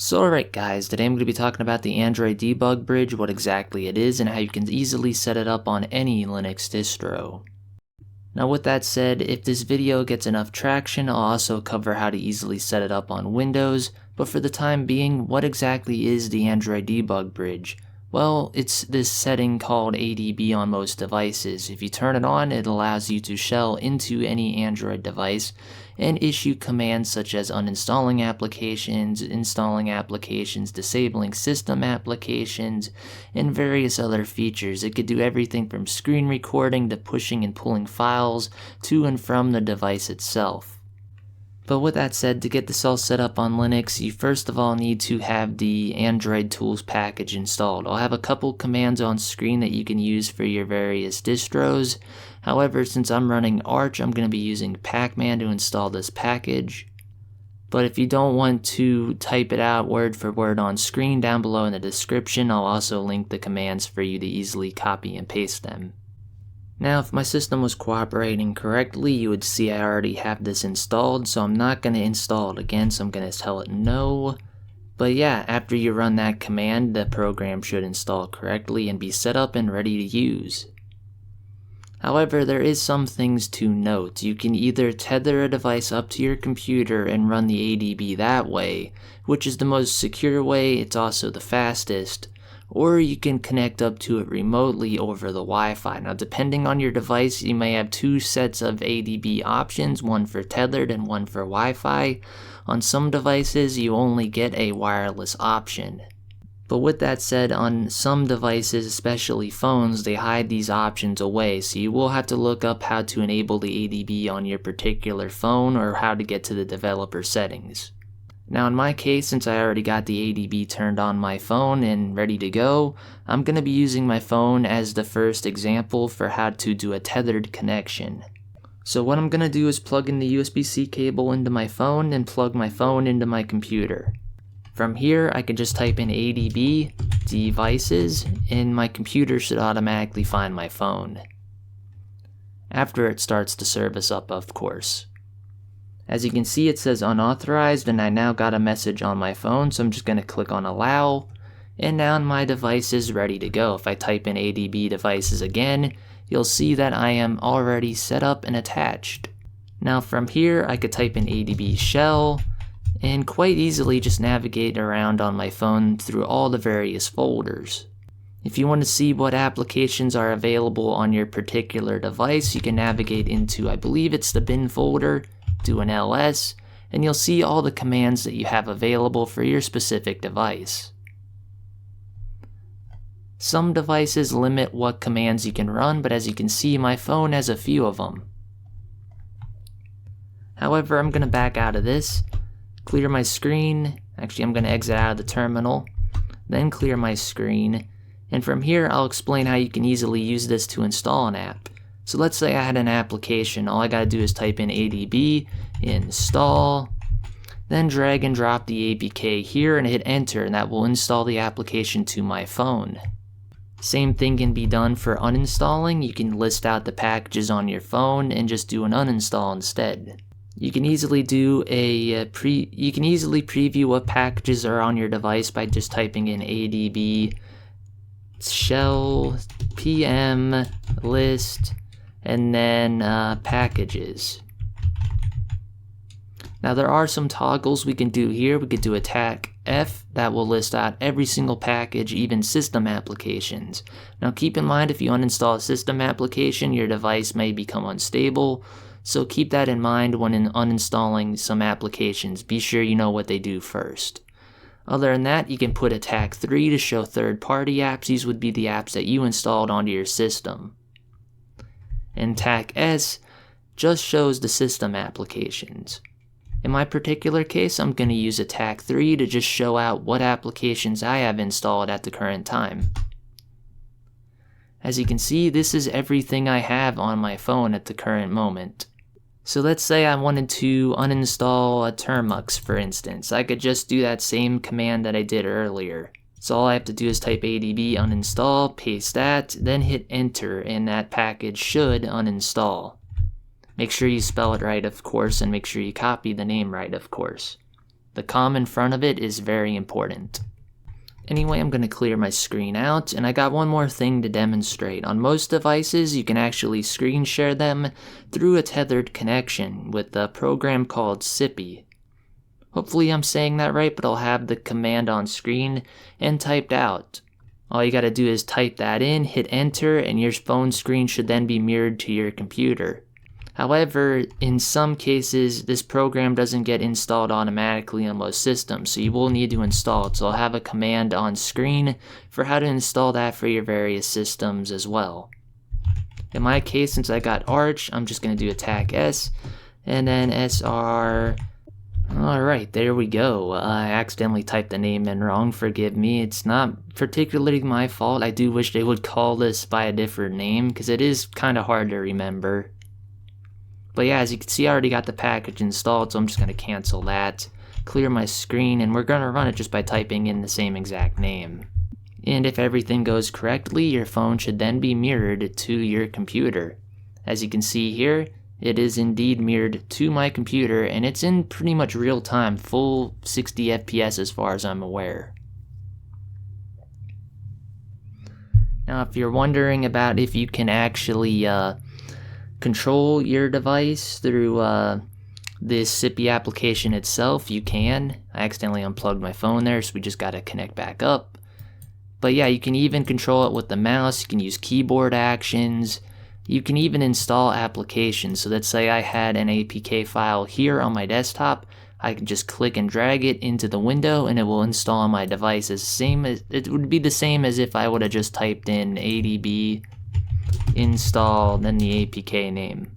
So alright guys, today I'm going to be talking about the Android debug bridge, what exactly it is, and how you can easily set it up on any Linux distro. Now with that said, if this video gets enough traction, I'll also cover how to easily set it up on Windows, but for the time being, what exactly is the Android debug bridge? Well, it's this setting called ADB on most devices. If you turn it on, it allows you to shell into any Android device and issue commands such as uninstalling applications, installing applications, disabling system applications, and various other features. It could do everything from screen recording to pushing and pulling files to and from the device itself. But with that said, to get this all set up on Linux, you first of all need to have the Android Tools package installed. I'll have a couple commands on screen that you can use for your various distros. However, since I'm running Arch, I'm going to be using pacman to install this package. But if you don't want to type it out word for word on screen, down below in the description, I'll also link the commands for you to easily copy and paste them. Now, if my system was cooperating correctly, you would see I already have this installed, so I'm not going to install it again, so I'm going to tell it no. But yeah, after you run that command, the program should install correctly and be set up and ready to use. However, there is some things to note. You can either tether a device up to your computer and run the ADB that way, which is the most secure way, it's also the fastest. Or you can connect up to it remotely over the Wi-Fi. Now, depending on your device, you may have two sets of ADB options, one for tethered and one for Wi-Fi. On some devices, you only get a wireless option. But with that said, on some devices, especially phones, they hide these options away, so you will have to look up how to enable the ADB on your particular phone or how to get to the developer settings. Now in my case, since I already got the ADB turned on my phone and ready to go, I'm going to be using my phone as the first example for how to do a tethered connection. So what I'm going to do is plug in the USB-C cable into my phone and plug my phone into my computer. From here, I can just type in ADB devices and my computer should automatically find my phone. After it starts to service up, of course. As you can see, it says unauthorized, and I now got a message on my phone, so I'm just going to click on allow, and now my device is ready to go. If I type in ADB devices again, you'll see that I am already set up and attached. Now from here, I could type in ADB shell, and quite easily just navigate around on my phone through all the various folders. If you want to see what applications are available on your particular device, you can navigate into, I believe it's the bin folder, do an ls, and you'll see all the commands that you have available for your specific device. Some devices limit what commands you can run, but as you can see, my phone has a few of them. However, I'm going to back out of this, clear my screen, actually I'm going to exit out of the terminal, then clear my screen, and from here I'll explain how you can easily use this to install an app. So let's say I had an application, all I gotta do is type in ADB, install, then drag and drop the APK here and hit enter, and that will install the application to my phone. Same thing can be done for uninstalling. You can list out the packages on your phone and just do an uninstall instead. You can easily do preview what packages are on your device by just typing in ADB shell pm list and then packages. Now there are some toggles we can do here. We could do attack F, that will list out every single package, even system applications. Now keep in mind, if you uninstall a system application, your device may become unstable, so keep that in mind when uninstalling some applications. Be sure you know what they do first. Other than that, you can put attack 3 to show third-party apps. These would be the apps that you installed onto your system. And attack S just shows the system applications. In my particular case, I'm going to use attack 3 to just show out what applications I have installed at the current time. As you can see, this is everything I have on my phone at the current moment. So let's say I wanted to uninstall a Termux, for instance. I could just do that same command that I did earlier. So all I have to do is type ADB uninstall, paste that, then hit enter, and that package should uninstall. Make sure you spell it right, of course, and make sure you copy the name right, of course. The COM in front of it is very important. Anyway, I'm going to clear my screen out, and I got one more thing to demonstrate. On most devices, you can actually screen share them through a tethered connection with a program called Scrcpy. Hopefully I'm saying that right, but I'll have the command on screen and typed out. All you gotta do is type that in, hit enter, and your phone screen should then be mirrored to your computer. However, in some cases, this program doesn't get installed automatically on most systems, so you will need to install it. So I'll have a command on screen for how to install that for your various systems as well. In my case, since I got Arch, I'm just going to do attack S, and then SR. Alright, there we go. I accidentally typed the name in wrong, forgive me. It's not particularly my fault. I do wish they would call this by a different name, because it is kind of hard to remember. But yeah, as you can see, I already got the package installed, so I'm just going to cancel that, clear my screen, and we're going to run it just by typing in the same exact name. And if everything goes correctly, your phone should then be mirrored to your computer. As you can see here, it is indeed mirrored to my computer, and it's in pretty much real time, full 60 FPS as far as I'm aware. Now, if you're wondering about if you can actually control your device through this Scrcpy application itself, you can. I accidentally unplugged my phone there, so we just gotta connect back up. But yeah, you can even control it with the mouse, you can use keyboard actions, you can even install applications. So let's say I had an APK file here on my desktop, I can just click and drag it into the window and it will install on my device. It would be the same as if I would have just typed in adb install, then the APK name.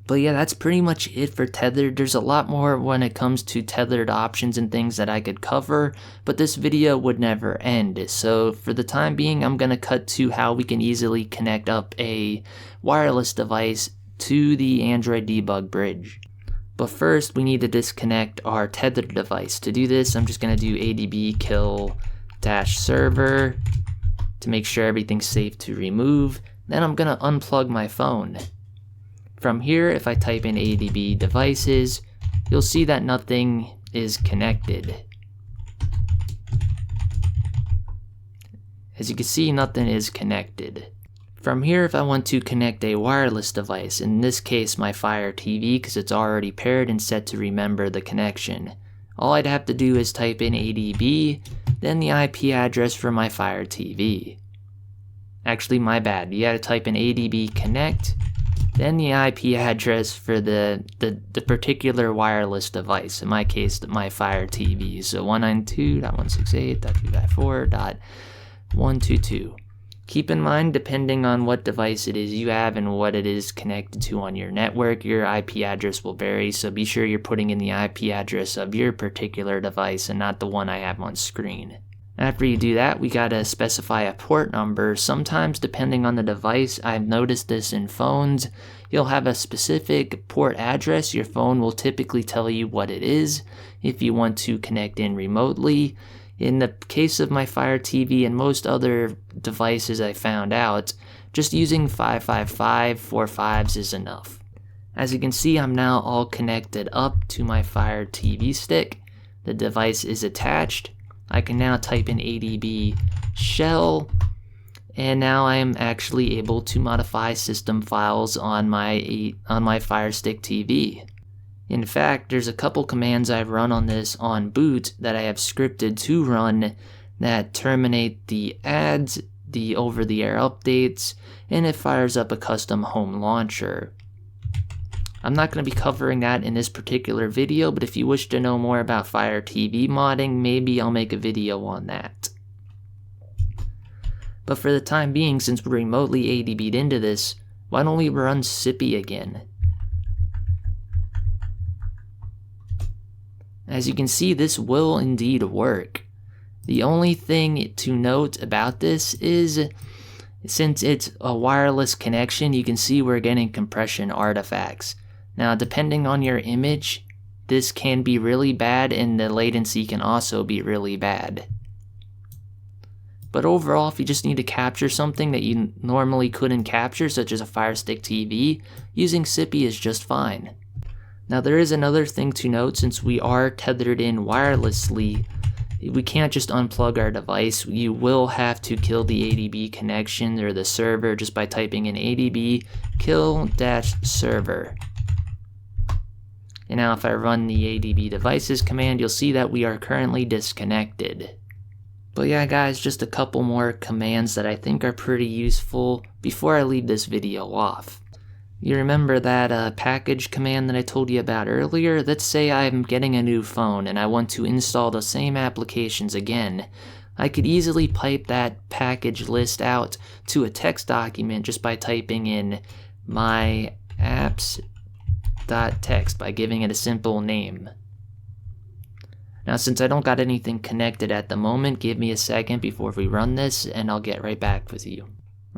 But yeah, that's pretty much it for Tethered. There's a lot more when it comes to Tethered options and things that I could cover, but this video would never end. So for the time being, I'm going to cut to how we can easily connect up a wireless device to the Android debug bridge. But first, we need to disconnect our Tethered device. To do this, I'm just going to do adb kill -server to make sure everything's safe to remove. Then I'm going to unplug my phone. From here, if I type in adb devices, you'll see that nothing is connected. As you can see, nothing is connected. From here, if I want to connect a wireless device, in this case my Fire TV, because it's already paired and set to remember the connection, all I'd have to do is type in adb, then the IP address for my Fire TV. Actually, my bad, you gotta type in adb connect, then the IP address for the particular wireless device, in my case, my Fire TV, so 192.168.254.122. Keep in mind, depending on what device it is you have and what it is connected to on your network, your IP address will vary, so be sure you're putting in the IP address of your particular device and not the one I have on screen. After you do that, we gotta specify a port number. Sometimes, depending on the device, I've noticed this in phones, you'll have a specific port address. Your phone will typically tell you what it is if you want to connect in remotely. In the case of my Fire TV and most other devices, I found out, just using 55545s is enough. As you can see, I'm now all connected up to my Fire TV stick. The device is attached. I can now type in adb shell, and now I am actually able to modify system files on my Fire Stick TV. In fact, there's a couple commands I've run on this on boot that I have scripted to run that terminate the ads, the over-the-air updates, and it fires up a custom home launcher. I'm not going to be covering that in this particular video, but if you wish to know more about Fire TV modding, maybe I'll make a video on that. But for the time being, since we're remotely adb'd into this, why don't we run Scrcpy again? As you can see, this will indeed work. The only thing to note about this is, since it's a wireless connection, you can see we're getting compression artifacts. Now, depending on your image, this can be really bad and the latency can also be really bad. But overall, if you just need to capture something that you normally couldn't capture, such as a Fire Stick TV, using Scrcpy is just fine. Now there is another thing to note. Since we are tethered in wirelessly, we can't just unplug our device. You will have to kill the ADB connection or the server just by typing in ADB kill-server. And now if I run the ADB devices command, you'll see that we are currently disconnected. But yeah guys, just a couple more commands that I think are pretty useful before I leave this video off. You remember that package command that I told you about earlier? Let's say I'm getting a new phone and I want to install the same applications again. I could easily pipe that package list out to a text document just by typing in my apps.txt by giving it a simple name. Now since I don't got anything connected at the moment, give me a second before we run this and I'll get right back with you.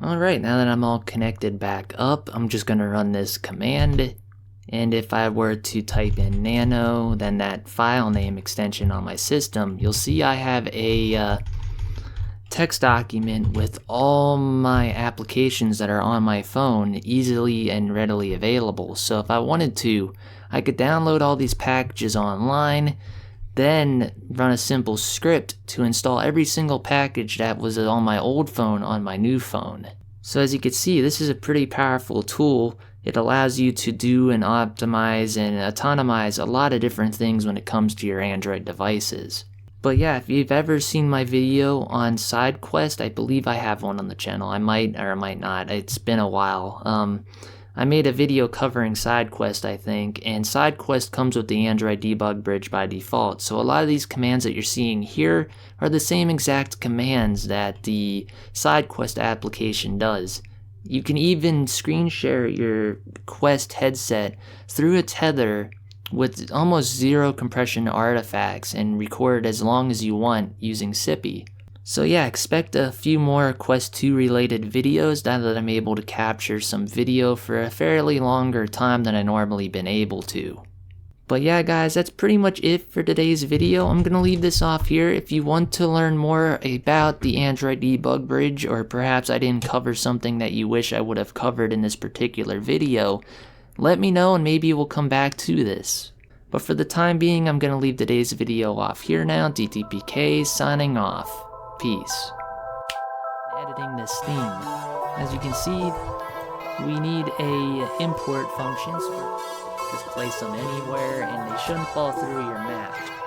Alright, now that I'm all connected back up, I'm just going to run this command. And if I were to type in nano, then that file name extension on my system, you'll see I have a text document with all my applications that are on my phone easily and readily available. So if I wanted to, I could download all these packages online, then run a simple script to install every single package that was on my old phone on my new phone. So as you can see, this is a pretty powerful tool. It allows you to do and optimize and autonomize a lot of different things when it comes to your Android devices. But yeah, if you've ever seen my video on SideQuest, I believe I have one on the channel. I might or I might not. It's been a while. I made a video covering SideQuest, I think, and SideQuest comes with the Android debug bridge by default. So a lot of these commands that you're seeing here are the same exact commands that the SideQuest application does. You can even screen share your Quest headset through a tether with almost zero compression artifacts and record as long as you want using Scrcpy. So yeah, expect a few more Quest 2 related videos now that I'm able to capture some video for a fairly longer time than I normally been able to. But yeah guys, that's pretty much it for today's video. I'm gonna leave this off here. If you want to learn more about the Android debug bridge, or perhaps I didn't cover something that you wish I would have covered in this particular video, let me know and maybe we'll come back to this. But for the time being, I'm gonna leave today's video off here now. DTPK signing off. Peace. Editing this theme. As you can see, we need a import function, so just place them anywhere and they shouldn't fall through your map.